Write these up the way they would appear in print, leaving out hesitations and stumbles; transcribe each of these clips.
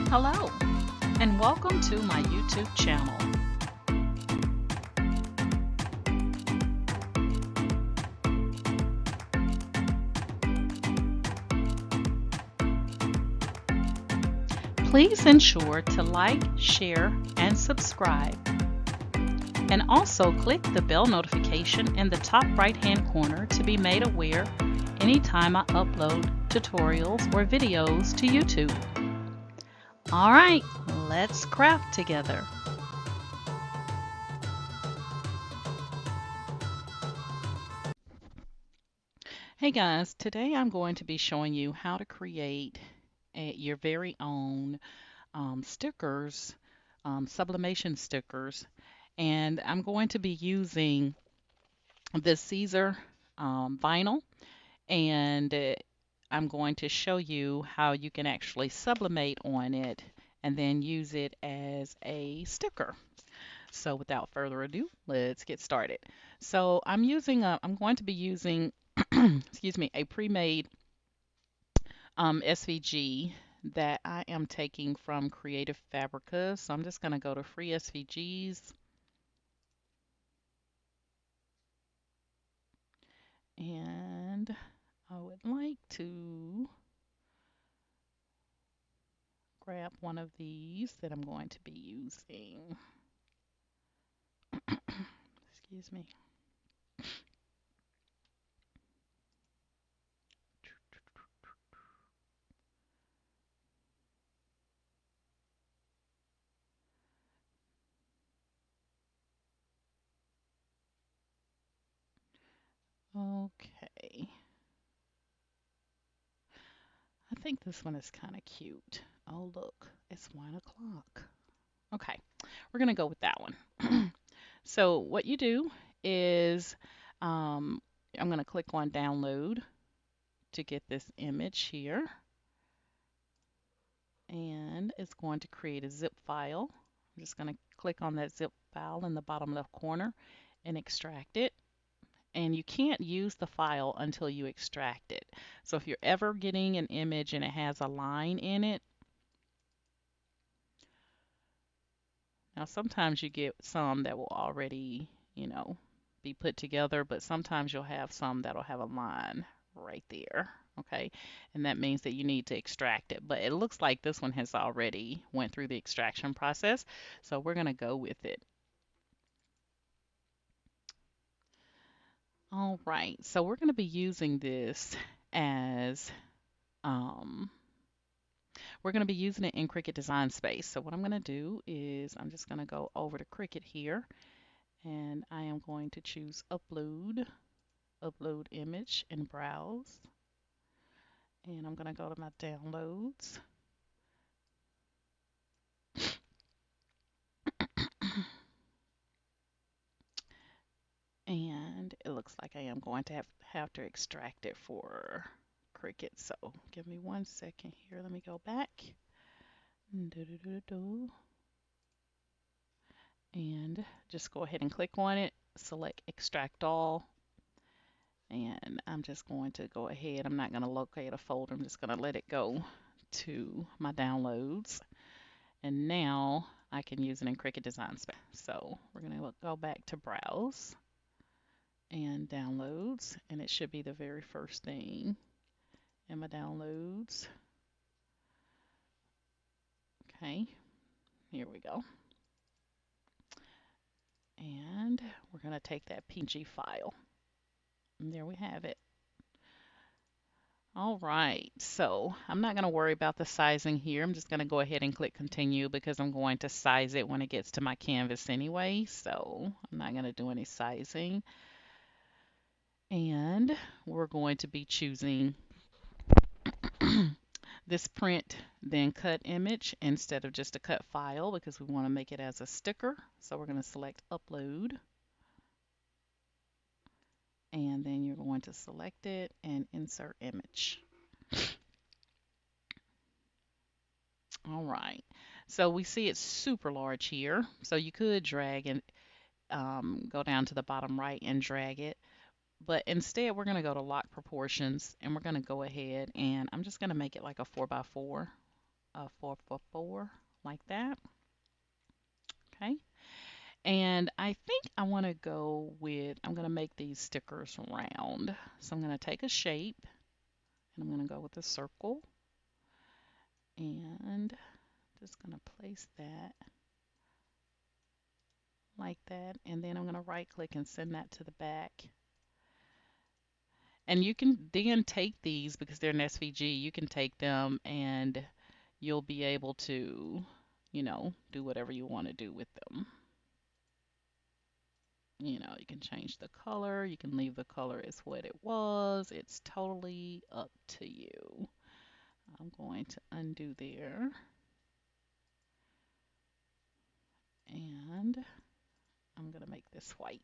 Hello, and welcome to my YouTube channel. Please ensure to like, share, and subscribe. And also click the bell notification in the top right-hand corner to be made aware anytime I upload tutorials or videos to YouTube. All right, let's craft together. Hey guys, today I'm going to be showing you how to create your very own stickers, sublimation stickers, and I'm going to be using this Caesar vinyl, and I'm going to show you how you can actually sublimate on it and then use it as a sticker. So without further ado, let's get started. So I'm going to be using, excuse me, a pre-made SVG that I am taking from Creative Fabrica. So I'm just going to go to free SVGs, and I would like to grab one of these that I'm going to be using. Excuse me. Okay. I think this one is kind of cute. Oh, look, it's 1 o'clock. Okay, we're going to go with that one. So what you do is um, I'm going to click on download to get this image here, and it's going to create a zip file. I'm just going to click on that zip file in the bottom left corner and extract it. And you can't use the file until you extract it. So if you're ever getting an image and it has a line in it, now sometimes you get some that will already, be put together, but sometimes you'll have some that'll have a line right there. Okay, and that means that you need to extract it. But it looks like this one has already went through the extraction process, so we're going to go with it. All right, so we're going to be using this as um, we're going to be using it in Cricut Design Space. So what I'm going to do is I'm just going to go over to Cricut here, and I am going to choose upload, upload image, and browse. And I'm going to go to my downloads. And it looks like I am going to have to extract it for Cricut. So give me 1 second here. Let me go back. And just go ahead and click on it. Select extract all. And I'm just going to go ahead. I'm not going to locate a folder. I'm just going to let it go to my downloads. And now I can use it in Cricut Design Space. So we're going to go back to browse and downloads, and it should be the very first thing in my downloads. Okay, here we go. And we're going to take that PNG file. And there we have it. All right, so I'm not going to worry about the sizing here. I'm just going to go ahead and click continue because I'm going to size it when it gets to my canvas anyway. So I'm not going to do any sizing. And we're going to be choosing this print then cut image instead of just a cut file because we want to make it as a sticker. So we're going to select upload. And then you're going to select it and insert image. All right, so we see it's super large here. So you could drag and go down to the bottom right and drag it. But instead, we're going to go to lock proportions and we're going to go ahead and I'm just going to make it like a 4x4. a 4x4 like that. Okay. And I think I want to go with, I'm going to make these stickers round. So I'm going to take a shape and I'm going to go with a circle and just going to place that like that. And then I'm going to right click and send that to the back. And you can then take these because they're an SVG, you can take them and you'll be able to, do whatever you want to do with them. You can change the color, you can leave the color as what it was. It's totally up to you. I'm going to undo there. And I'm going to make this white.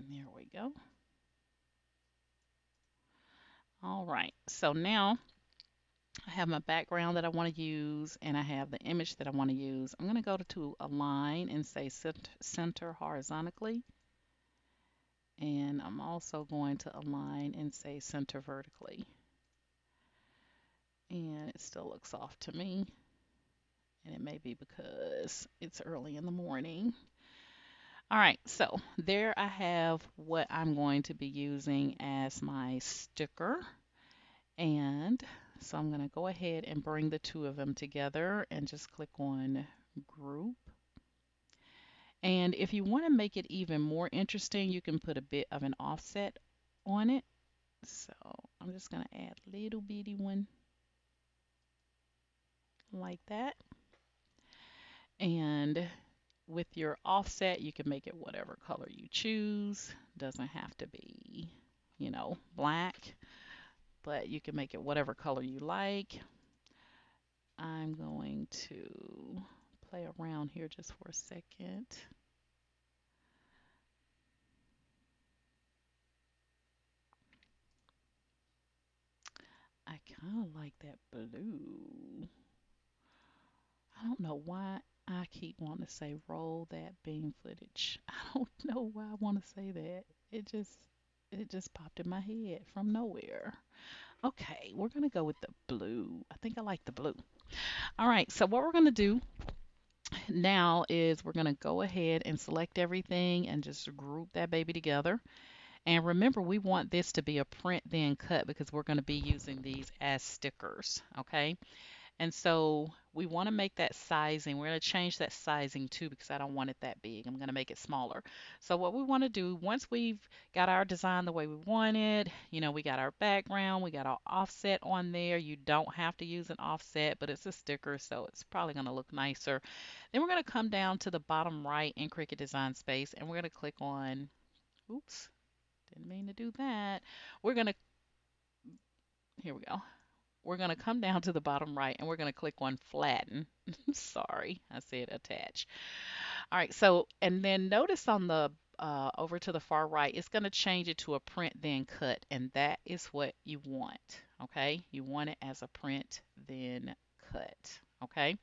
There we go. All right, so now I have my background that I want to use and I have the image that I want to use. I'm going to go to align and say center horizontally. And I'm also going to align and say center vertically. And it still looks off to me. And it may be because it's early in the morning. All right, so there I have what I'm going to be using as my sticker. And so I'm going to go ahead and bring the two of them together and just click on group. And if you want to make it even more interesting, you can put a bit of an offset on it. So I'm just going to add a little bitty one like that. And with your offset, you can make it whatever color you choose. Doesn't have to be, black, but you can make it whatever color you like. I'm going to play around here just for a second. I kind of like that blue. I don't know why I keep wanting to say roll that beam footage. I don't know why I want to say that. It just popped in my head from nowhere. Okay, we're gonna go with the blue. I think I like the blue. All right, so what we're gonna do now is we're gonna go ahead and select everything and just group that baby together. And remember, we want this to be a print then cut because we're gonna be using these as stickers, okay? And so we want to make that sizing. We're going to change that sizing too because I don't want it that big. I'm going to make it smaller. So what we want to do, once we've got our design the way we want it, we got our background, we got our offset on there. You don't have to use an offset, but it's a sticker, so it's probably going to look nicer. Then we're going to come down to the bottom right in Cricut Design Space, and we're going to click on, oops, didn't mean to do that. We're going to, here we go. We're going to come down to the bottom right and we're going to click on flatten. Sorry, I said attach. All right, so, and then notice on the over to the far right, it's going to change it to a print then cut, and that is what you want, okay? You want it as a print then cut, okay?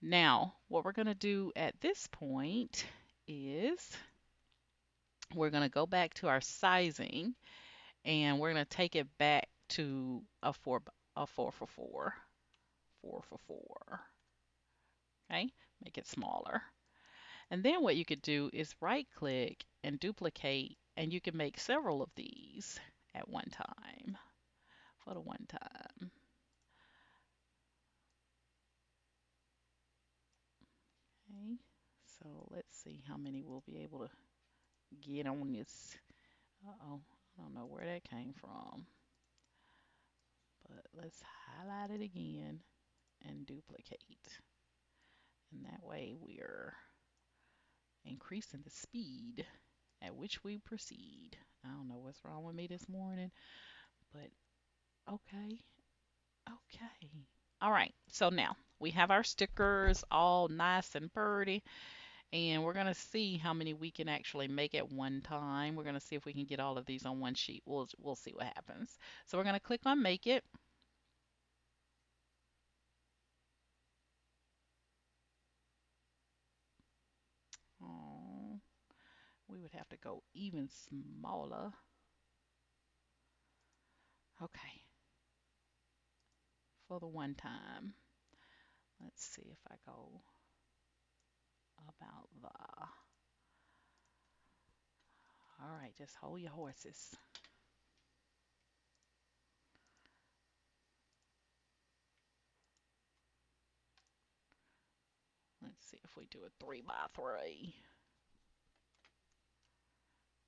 Now, what we're going to do at this point is we're going to go back to our sizing and we're going to take it back to a 4 for 4. 4 for 4. Okay, make it smaller. And then what you could do is right click and duplicate, and you can make several of these at one time for the one time. Okay, so let's see how many we'll be able to get on this. Uh-oh, I don't know where that came from, but let's highlight it again and duplicate. And that way we're increasing the speed at which we proceed. I don't know what's wrong with me this morning, but okay, okay. All right, so now we have our stickers all nice and pretty, and we're gonna see how many we can actually make at one time. We're gonna see if we can get all of these on one sheet. We'll see what happens. So we're gonna click on make it. Oh, we would have to go even smaller. Okay. for the one time. Let's see if I go about the. All right, just hold your horses. Let's see if we do a 3 by 3.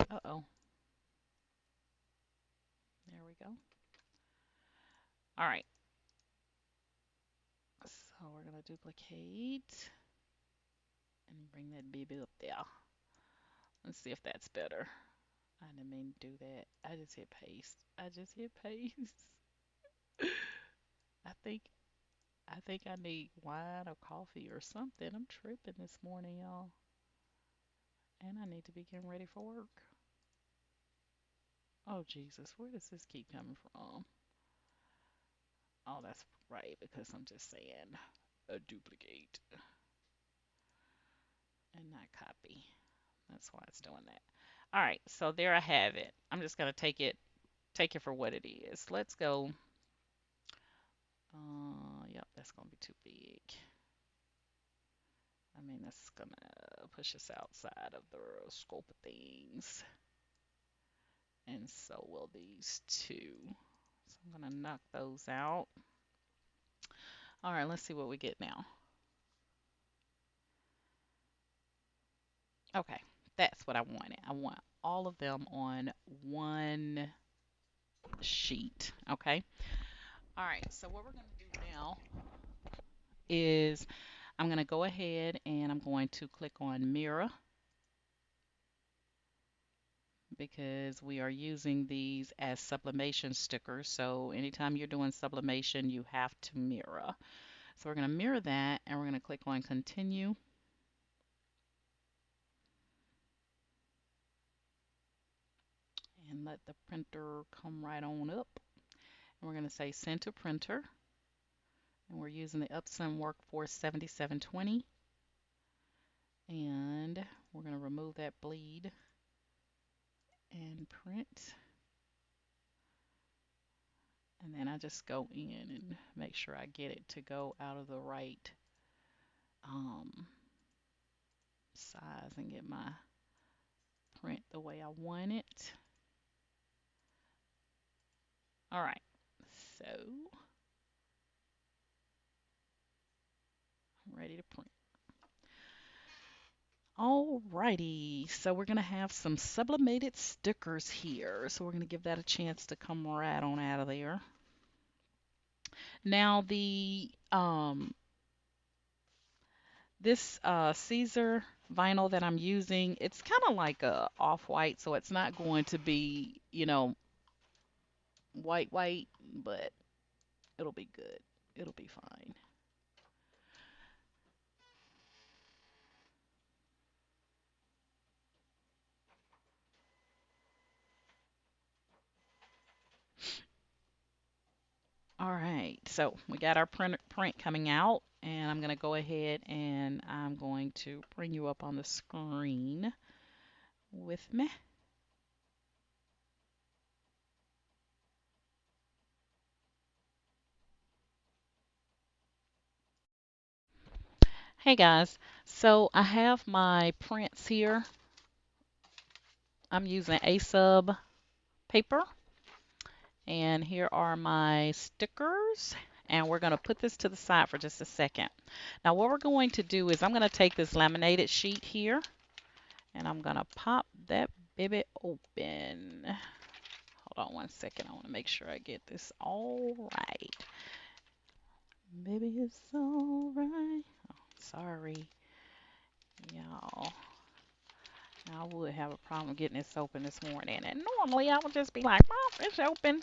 Uh-oh. There we go. All right. So we're going to duplicate and bring that baby up there. Let's see if that's better. I didn't mean to do that. I just hit paste. I just hit paste. I think I need wine or coffee or something. I'm tripping this morning, y'all. And I need to be getting ready for work. Oh Jesus, where does this keep coming from? Oh, that's right, because I'm just saying a duplicate and not copy. That's why it's doing that. All right, so there I have it. I'm just gonna take it for what it is. Let's go. Yep, that's gonna be too big. I mean, that's gonna push us outside of the scope of things. And so will these two. So I'm gonna knock those out. All right, let's see what we get now. Okay, that's what I wanted. I want all of them on one sheet. Okay. All right, so what we're gonna do now is I'm gonna go ahead and I'm going to click on mirror because we are using these as sublimation stickers. So anytime you're doing sublimation, you have to mirror. So we're going to mirror that and we're going to click on continue. And let the printer come right on up. And we're going to say send to printer. And we're using the Epson Workforce 7720. And we're going to remove that bleed and print. And then I just go in and make sure I get it to go out of the right size and get my print the way I want it. All right, so I'm ready to print. Alrighty, so we're gonna have some sublimated stickers here. So we're gonna give that a chance to come right on out of there. Now the this Siser vinyl that I'm using, it's kind of like a off-white, so it's not going to be, white, but it'll be good. It'll be fine. All right, so we got our print coming out, and I'm going to go ahead and I'm going to bring you up on the screen with me. Hey guys, so I have my prints here. I'm using A-sub paper, and here are my stickers. And we're going to put this to the side for just a second. Now what we're going to do is I'm going to take this laminated sheet here and I'm going to pop that baby open. Hold on one second. I want to make sure I get this all right. Baby, it's all right. Oh, sorry, y'all. I would have a problem getting this open this morning. And normally I would just be like, well, it's open.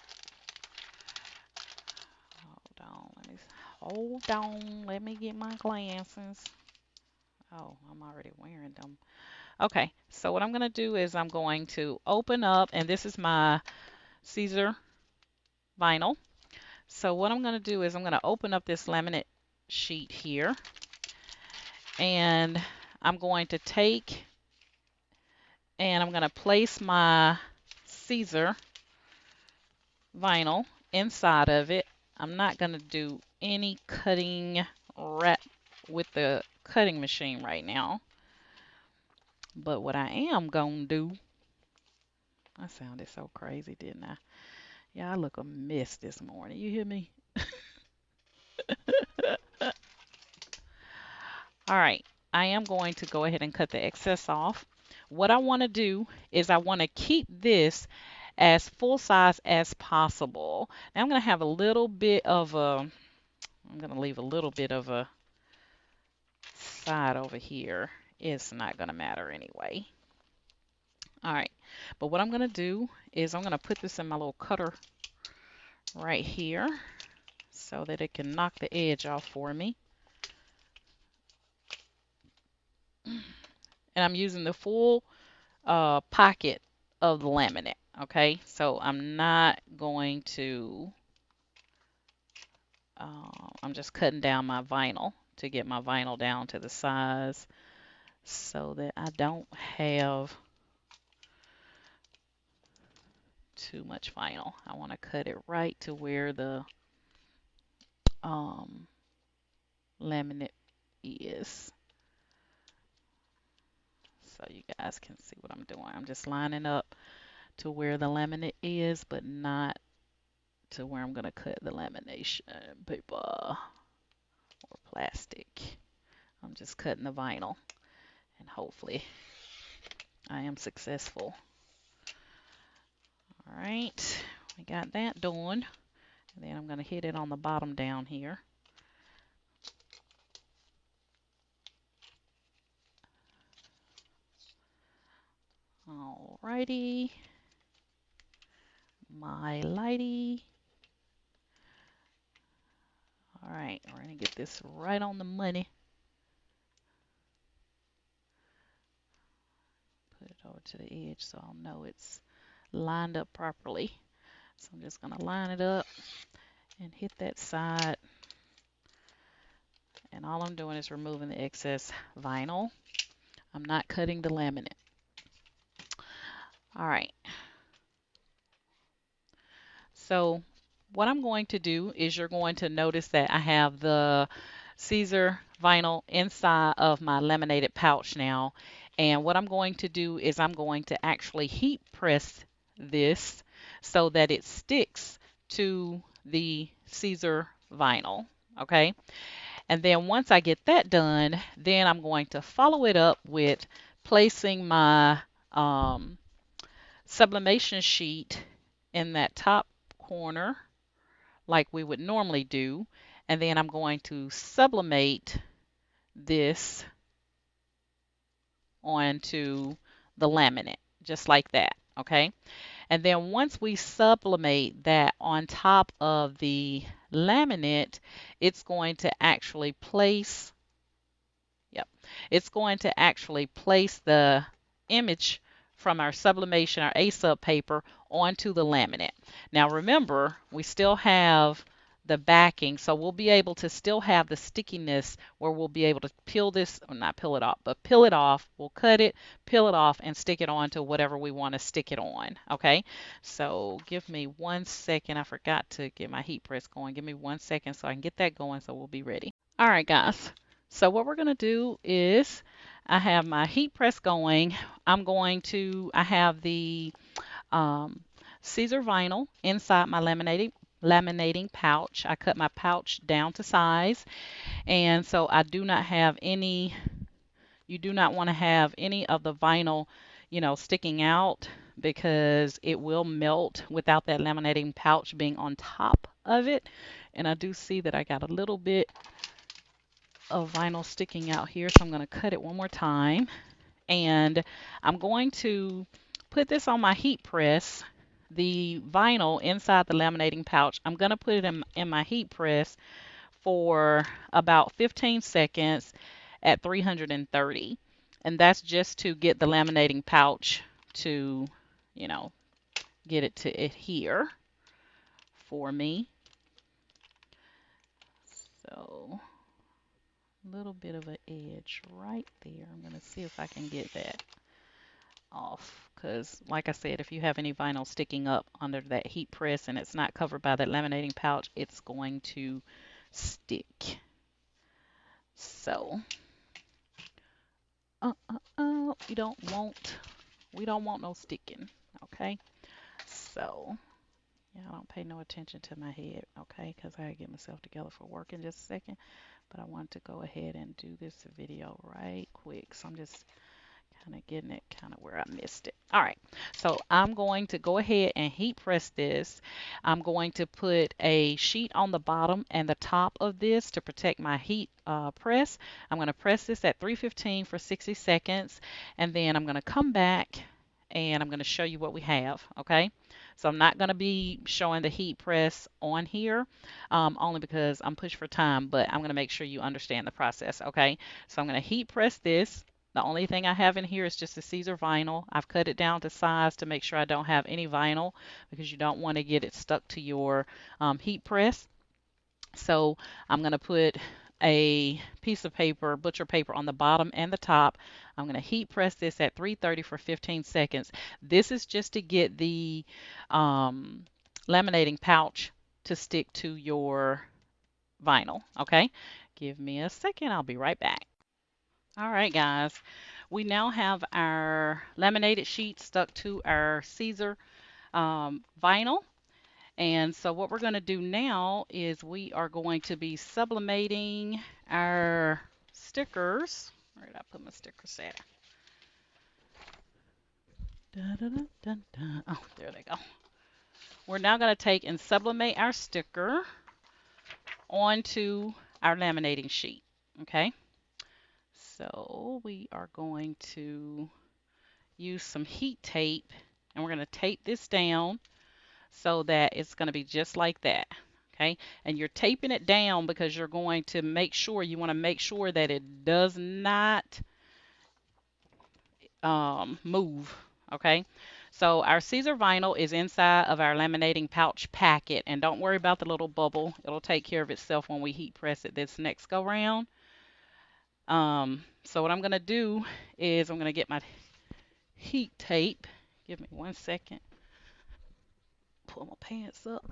Hold on. Let me get my glasses. Oh, I'm already wearing them. Okay, so what I'm going to do is I'm going to open up, and this is my Siser vinyl. So what I'm going to do is I'm going to open up this laminate sheet here, and I'm going to take and I'm going to place my Siser vinyl inside of it. I'm not going to do any cutting rat with the cutting machine right now. But what I am gonna do, I sounded so crazy, didn't I? Yeah, I look a mess this morning. You hear me? All right, I am going to go ahead and cut the excess off. What I want to do is I want to keep this as full size as possible. Now I'm going to have a little bit of a, I'm going to leave a little bit of a side over here. It's not going to matter anyway. All right, but what I'm going to do is I'm going to put this in my little cutter right here so that it can knock the edge off for me. And I'm using the full pocket of the laminate. Okay, so I'm not going to, I'm just cutting down my vinyl to get my vinyl down to the size so that I don't have too much vinyl. I want to cut it right to where the um, laminate is. So you guys can see what I'm doing. I'm just lining up to where the laminate is, but not to where I'm going to cut the lamination paper or plastic. I'm just cutting the vinyl and hopefully I am successful. All right, we got that done. And then I'm going to hit it on the bottom down here. Alrighty, my lighty. All right, we're going to get this right on the money. Put it over to the edge so I'll know it's lined up properly. So I'm just going to line it up and hit that side. And all I'm doing is removing the excess vinyl. I'm not cutting the laminate. All right. So what I'm going to do is you're going to notice that I have the siser vinyl inside of my laminated pouch now. And what I'm going to do is I'm going to actually heat press this so that it sticks to the siser vinyl. Okay. And then once I get that done, then I'm going to follow it up with placing my sublimation sheet in that top corner like we would normally do. And then I'm going to sublimate this onto the laminate, just like that, okay? And then once we sublimate that on top of the laminate, it's going to actually place, it's going to actually place the image from our sublimation, our A-sub paper, onto the laminate. Now remember, we still have the backing, so we'll be able to still have the stickiness where we'll be able to peel this, or not peel it off, but peel it off. We'll cut it, peel it off, and stick it on to whatever we want to stick it on, okay? So give me 1 second. I forgot to get my heat press going. Give me 1 second so I can get that going so we'll be ready. All right, guys. So what we're going to do is I have my heat press going. I have the siser vinyl inside my laminating pouch. I cut my pouch down to size, and so I do not have any, you do not want to have any of the vinyl, sticking out because it will melt without that laminating pouch being on top of it. And I do see that I got a little bit of vinyl sticking out here, so I'm going to cut it one more time. And I'm going to put this on my heat press, the vinyl inside the laminating pouch. I'm going to put it in my heat press for about 15 seconds at 330. And that's just to get the laminating pouch to, get it to adhere for me. So a little bit of an edge right there. I'm going to see if I can get that off, because like I said, if you have any vinyl sticking up under that heat press and it's not covered by that laminating pouch, it's going to stick. So, we don't want no sticking, okay? So, yeah, I don't pay no attention to my head, okay? Because I gotta get myself together for work in just a second. But I want to go ahead and do this video right quick. So I'm just kind of getting it kind of where I missed it. All right, so I'm going to go ahead and heat press this. I'm going to put a sheet on the bottom and the top of this to protect my heat press. I'm going to press this at 315 for 60 seconds, and then I'm going to come back and I'm going to show you what we have, okay? So I'm not going to be showing the heat press on here, only because I'm pushed for time, but I'm going to make sure you understand the process, okay? So I'm going to heat press this. The only thing I have in here is just a Siser vinyl. I've cut it down to size to make sure I don't have any vinyl because you don't want to get it stuck to your heat press. So I'm going to put a piece of paper, butcher paper, on the bottom and the top. I'm going to heat press this at 330 for 15 seconds. This is just to get the laminating pouch to stick to your vinyl. Okay, give me a second. I'll be right back. All right, guys. We now have our laminated sheet stuck to our Siser vinyl. And so what we're going to do now is we are going to be sublimating our stickers. Where did I put my stickers at? Dun, dun, dun, dun. Oh, there they go. We're now going to take and sublimate our sticker onto our laminating sheet. Okay, so we are going to use some heat tape and we're going to tape this down so that it's going to be just like that. Okay, and you're taping it down because you're going to make sure, you want to make sure that it does not move. Okay, so our Siser vinyl is inside of our laminating pouch packet, and don't worry about the little bubble, it'll take care of itself when we heat press it this next go round. So what I'm going to do is I'm going to get my heat tape. Give me 1 second. Pull my pants up.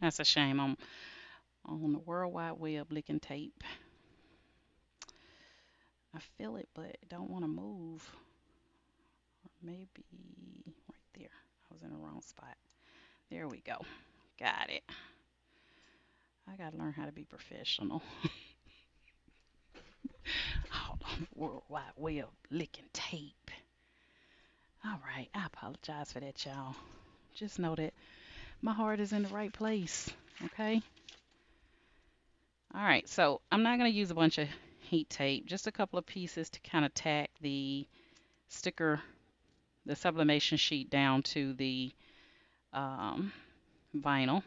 That's a shame. I'm on the World Wide Web licking tape. I feel it, but it don't want to move. Or maybe right there. I was in the wrong spot. There we go. Got it. I got to learn how to be professional. Hold on. World Wide Web licking tape. All right. I apologize for that, y'all. Just know that my heart is in the right place. Okay. All right. So I'm not going to use a bunch of heat tape. Just a couple of pieces to kind of tack the sticker, the sublimation sheet down to the vinyl.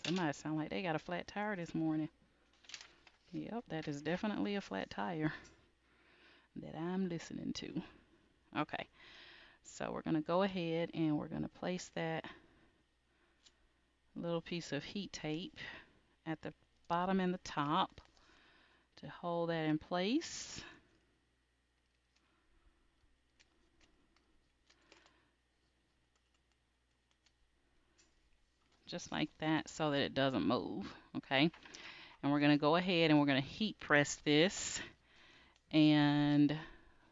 Somebody sound like they got a flat tire this morning. Yep, that is definitely a flat tire that I'm listening to. Okay, so we're going to go ahead and we're going to place that little piece of heat tape at the bottom and the top to hold that in place. Just like that, so that it doesn't move. Okay, and we're going to go ahead and we're going to heat press this. And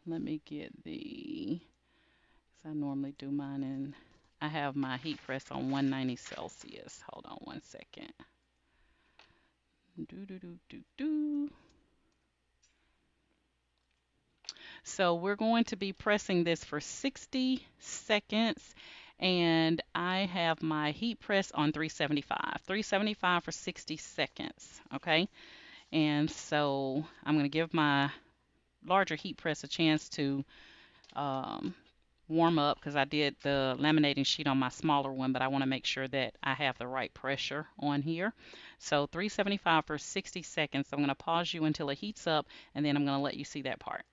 let me get the, because I normally do mine in, I have my heat press on 190 Celsius. Hold on 1 second. Do, do, do, do, do. So we're going to be pressing this for 60 seconds, and I have my heat press on 375. 375 for 60 seconds, okay? And so I'm going to give my larger heat press a chance to warm up because I did the laminating sheet on my smaller one, but I want to make sure that I have the right pressure on here. So 375 for 60 seconds. I'm going to pause you until it heats up, and then I'm going to let you see that part.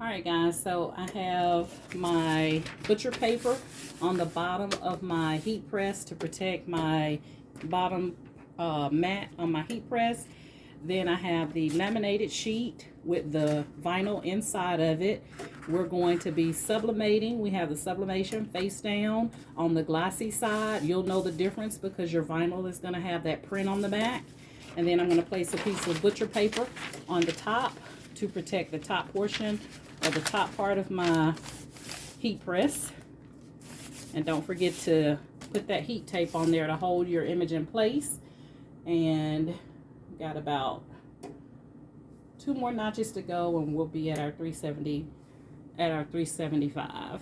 Alright guys, so I have my butcher paper on the bottom of my heat press to protect my bottom mat on my heat press. Then I have the laminated sheet with the vinyl inside of it. We're going to be sublimating. We have the sublimation face down on the glossy side. You'll know the difference because your vinyl is going to have that print on the back. And then I'm going to place a piece of butcher paper on the top to protect the top portion or the top part of my heat press. And don't forget to put that heat tape on there to hold your image in place. And got about 2 more notches to go and we'll be at our 370, at our 375.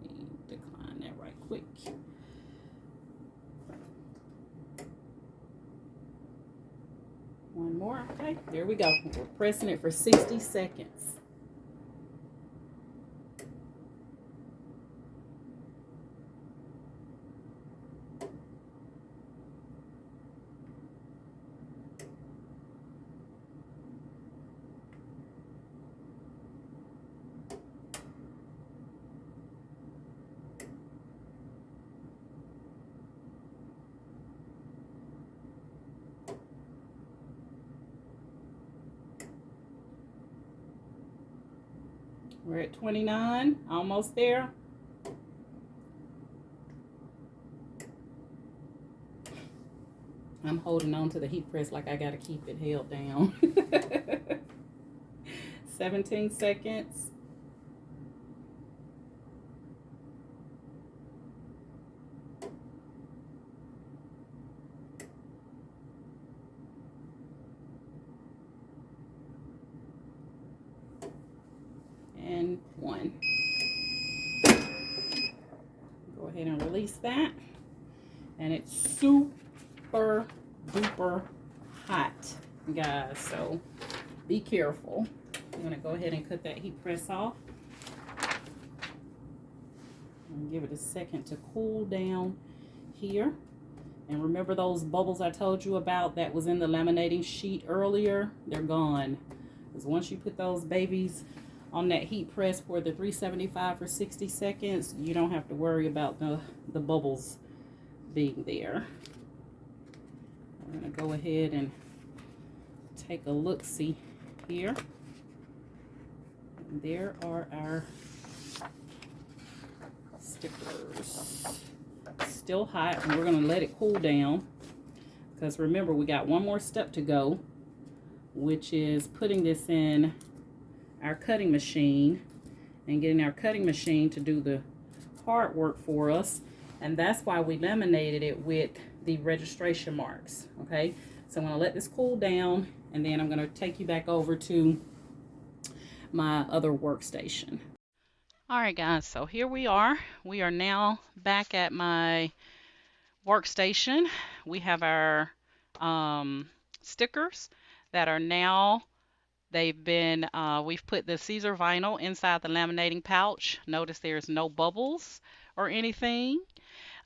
Let me decline that right quick. One more. Okay, there we go. We're pressing it for 60 seconds. We're at 29, almost there. I'm holding on to the heat press like I gotta keep it held down. 17 seconds. And 1. Go ahead and release that. And it's super duper hot, guys, so be careful. I'm gonna go ahead and cut that heat press off and give it a second to cool down here. And remember those bubbles I told you about that was in the laminating sheet earlier? They're gone, because once you put those babies on that heat press for the 375 for 60 seconds, you don't have to worry about the bubbles being there. I'm going to go ahead and take a look-see here. And there are our stickers. Still hot, and we're going to let it cool down, because remember we got one more step to go, which is putting this in our cutting machine and getting our cutting machine to do the hard work for us. And that's why we laminated it with the registration marks. Okay, so I'm going to let this cool down, and then I'm going to take you back over to my other workstation. All right guys, so here we are. We are now back at my workstation. We have our stickers that are now, they've been, we've put the Siser vinyl inside the laminating pouch. Notice there's no bubbles or anything.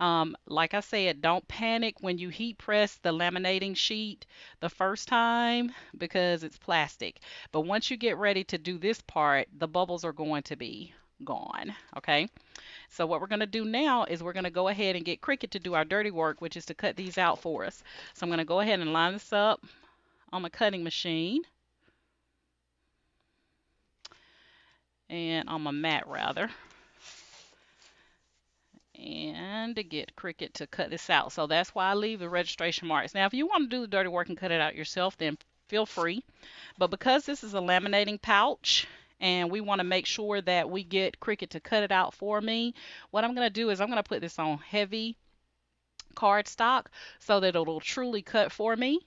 Like I said, don't panic when you heat press the laminating sheet the first time because it's plastic. But once you get ready to do this part, the bubbles are going to be gone. Okay, so what we're going to do now is we're going to go ahead and get Cricut to do our dirty work, which is to cut these out for us. So I'm going to go ahead and line this up on my cutting machine, and on my mat rather, and to get Cricut to cut this out. So that's why I leave the registration marks. Now if you want to do the dirty work and cut it out yourself, then feel free. But because this is a laminating pouch and we want to make sure that we get Cricut to cut it out for me, what I'm going to do is I'm going to put this on heavy cardstock so that it'll truly cut for me.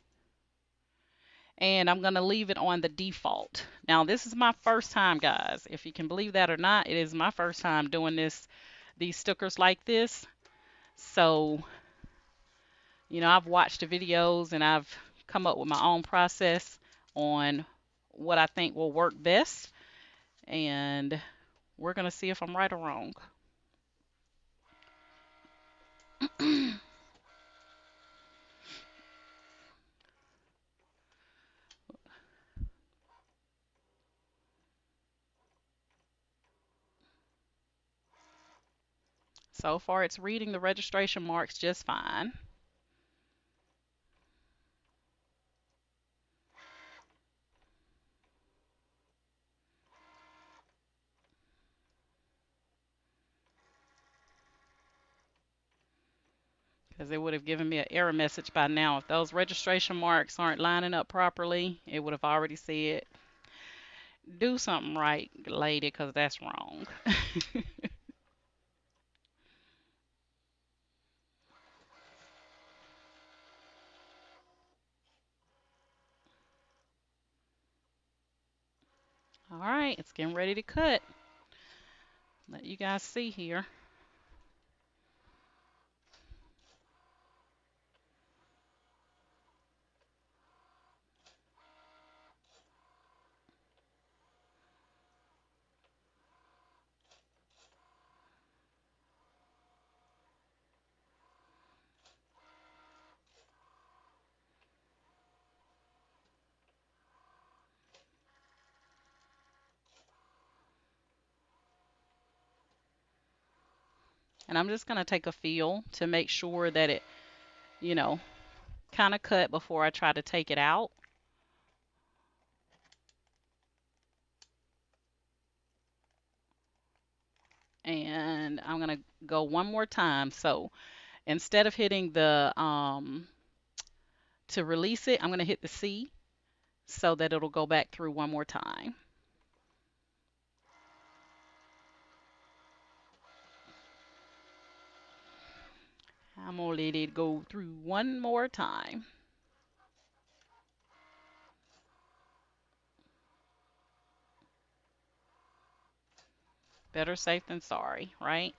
And I'm going to leave it on the default. Now this is my first time, guys. If you can believe that or not, it is my first time doing these stickers like this. So, you know, I've watched the videos and I've come up with my own process on what I think will work best. And we're going to see if I'm right or wrong. So far, it's reading the registration marks just fine. Because it would have given me an error message by now. If those registration marks aren't lining up properly, it would have already said, do something right, lady, because that's wrong. All right, it's getting ready to cut. Let you guys see here. And I'm just going to take a feel to make sure that it, you know, kind of cut before I try to take it out. And I'm going to go one more time. So instead of hitting the, to release it, I'm going to hit the C so that it'll go back through one more time. I'm going to let it go through one more time. Better safe than sorry, right?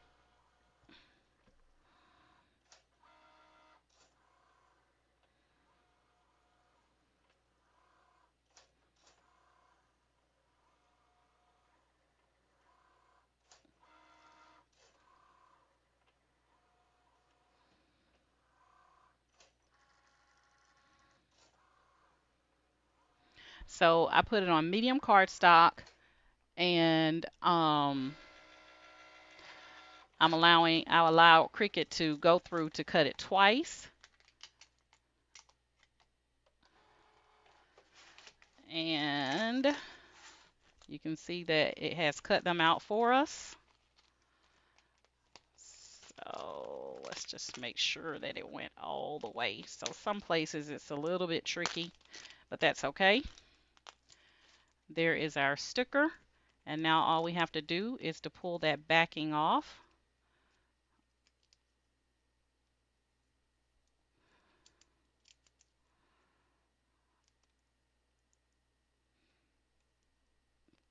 So I put it on medium cardstock, and I allow Cricut to go through to cut it twice. And you can see that it has cut them out for us. So let's just make sure that it went all the way. So some places it's a little bit tricky, but that's okay. There is our sticker. And now all we have to do is to pull that backing off.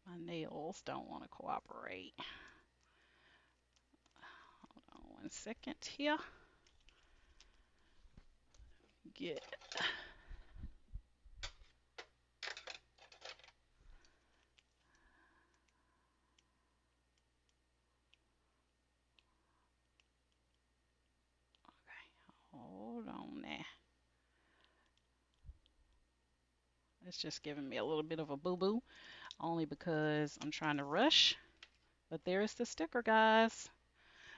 My nails don't want to cooperate. Hold on 1 second here. Get hold on there. It's just giving me a little bit of a boo-boo, only because I'm trying to rush. But there's the sticker, guys.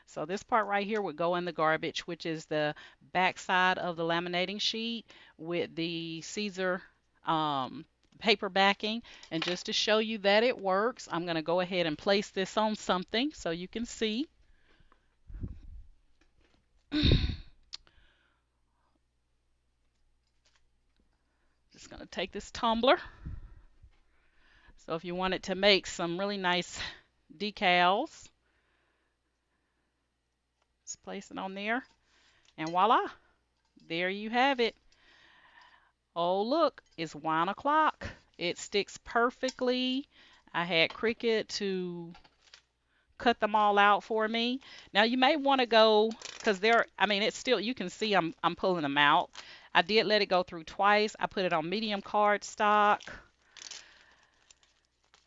So this part right here would go in the garbage, which is the back side of the laminating sheet with the Caesar paper backing. And just to show you that it works, I'm going to go ahead and place this on something so you can see. Just going to take this tumbler. So if you wanted to make some really nice decals, just place it on there, and voila, there you have it. Oh, look, it's 1 o'clock. It sticks perfectly. I had Cricut to cut them all out for me. Now you may want to go, because I mean, it's still, you can see I'm pulling them out. I did let it go through twice. I put it on medium cardstock.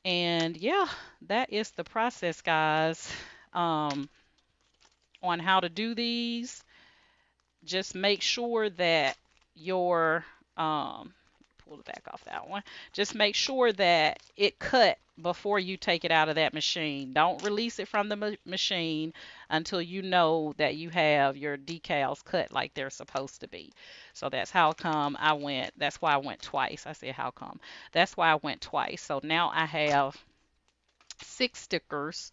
And yeah, that is the process, guys, on how to do these. Just make sure that your pull the back off that one. Just make sure that it cut before you take it out of that machine. Don't release it from the machine until you know that you have your decals cut like they're supposed to be. So that's how come I went. That's why I went twice. I said how come. That's why I went twice. So now I have 6 stickers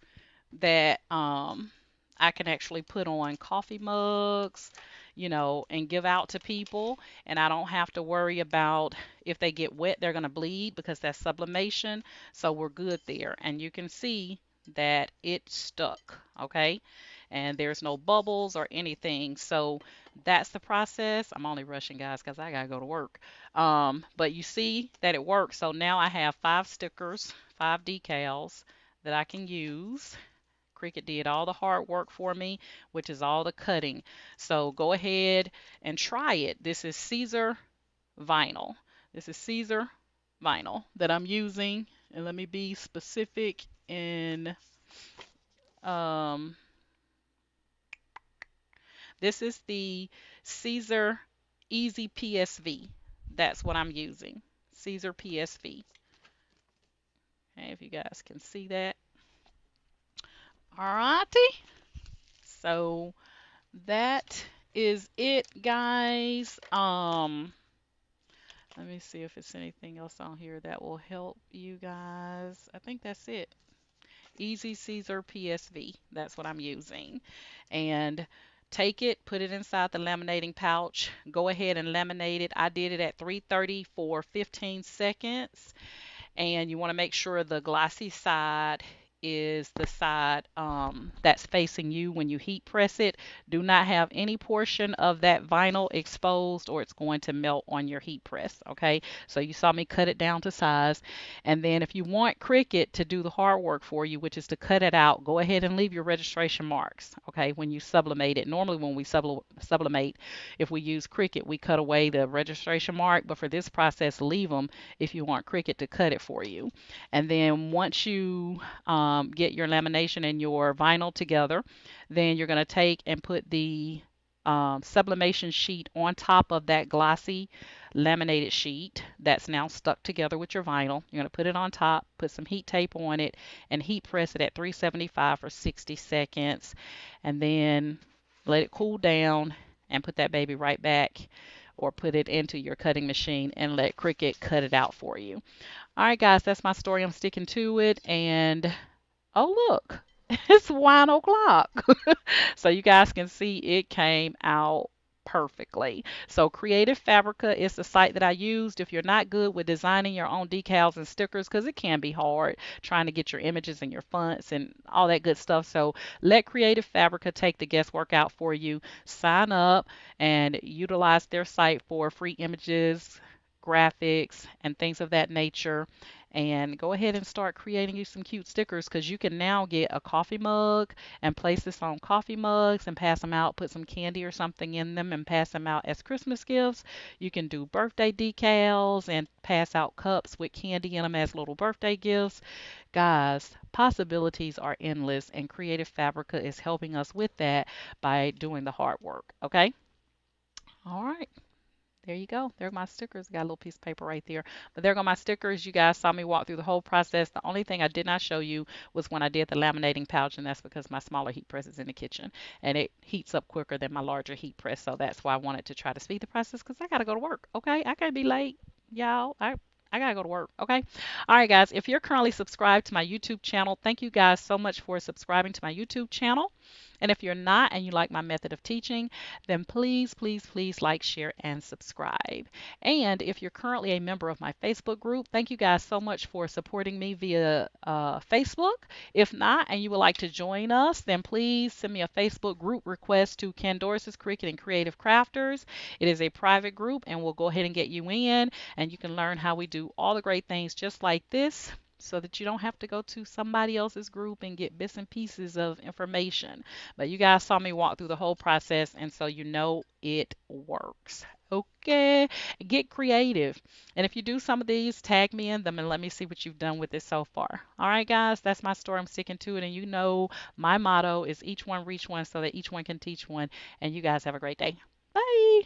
that I can actually put on coffee mugs, and give out to people. And I don't have to worry about if they get wet, they're going to bleed because that's sublimation. So we're good there. And you can see that it stuck, okay? And there's no bubbles or anything. So that's the process. I'm only rushing, guys, because I got to go to work. But you see that it works. So now I have 5 stickers, 5 decals that I can use. Cricut did all the hard work for me, which is all the cutting. So go ahead and try it. This is Siser vinyl. This is Siser vinyl that I'm using. And let me be specific in um, this is the Siser easypsv. That's what I'm using. Siser PSV. Okay, if you guys can see that. Alrighty. So that is it, guys. Let me see if it's anything else on here that will help you guys. I think that's it. Easy Caesar PSV. That's what I'm using. And take it, put it inside the laminating pouch. Go ahead and laminate it. I did it at 330 for 15 seconds. And you want to make sure the glossy side is the side that's facing you when you heat press it. Do not have any portion of that vinyl exposed or it's going to melt on your heat press. Okay, so you saw me cut it down to size. And then if you want Cricut to do the hard work for you, which is to cut it out, go ahead and leave your registration marks. Okay, when you sublimate it. Normally when we sublimate, if we use Cricut, we cut away the registration mark, but for this process, leave them if you want Cricut to cut it for you. And then once you get your lamination and your vinyl together, then you're going to take and put the sublimation sheet on top of that glossy laminated sheet that's now stuck together with your vinyl. You're going to put it on top, put some heat tape on it, and heat press it at 375 for 60 seconds. And then let it cool down and put that baby right back or put it into your cutting machine and let Cricut cut it out for you. All right, guys, that's my story. I'm sticking to it. And oh, look, it's 1 o'clock. So you guys can see it came out perfectly. So Creative Fabrica is the site that I used. If you're not good with designing your own decals and stickers, because it can be hard trying to get your images and your fonts and all that good stuff. So let Creative Fabrica take the guesswork out for you. Sign up and utilize their site for free images, graphics, and things of that nature. And go ahead and start creating you some cute stickers because you can now get a coffee mug and place this on coffee mugs and pass them out, put some candy or something in them and pass them out as Christmas gifts. You can do birthday decals and pass out cups with candy in them as little birthday gifts. Guys, possibilities are endless, and Creative Fabrica is helping us with that by doing the hard work. Okay? All right. There you go. There are my stickers. Got a little piece of paper right there. But there go my stickers. You guys saw me walk through the whole process. The only thing I did not show you was when I did the laminating pouch, and that's because my smaller heat press is in the kitchen, and it heats up quicker than my larger heat press. So that's why I wanted to try to speed the process because I got to go to work. Okay? I can't be late, y'all. I gotta go to work, okay? All right, guys, if you're currently subscribed to my YouTube channel, thank you guys so much for subscribing to my YouTube channel. And if you're not and you like my method of teaching, then please, please, please like, share, and subscribe. And if you're currently a member of my Facebook group, thank you guys so much for supporting me via Facebook. If not, and you would like to join us, then please send me a Facebook group request to Candoris's Cricut and Creative Crafters. It is a private group, and we'll go ahead and get you in, and you can learn how we do all the great things just like this, so that you don't have to go to somebody else's group and get bits and pieces of information. But you guys saw me walk through the whole process, and so you know it works. Okay, get creative. And if you do some of these, tag me in them and let me see what you've done with it so far. All right, guys, that's my story. I'm sticking to it. And you know my motto is each one reach one so that each one can teach one. And you guys have a great day. Bye.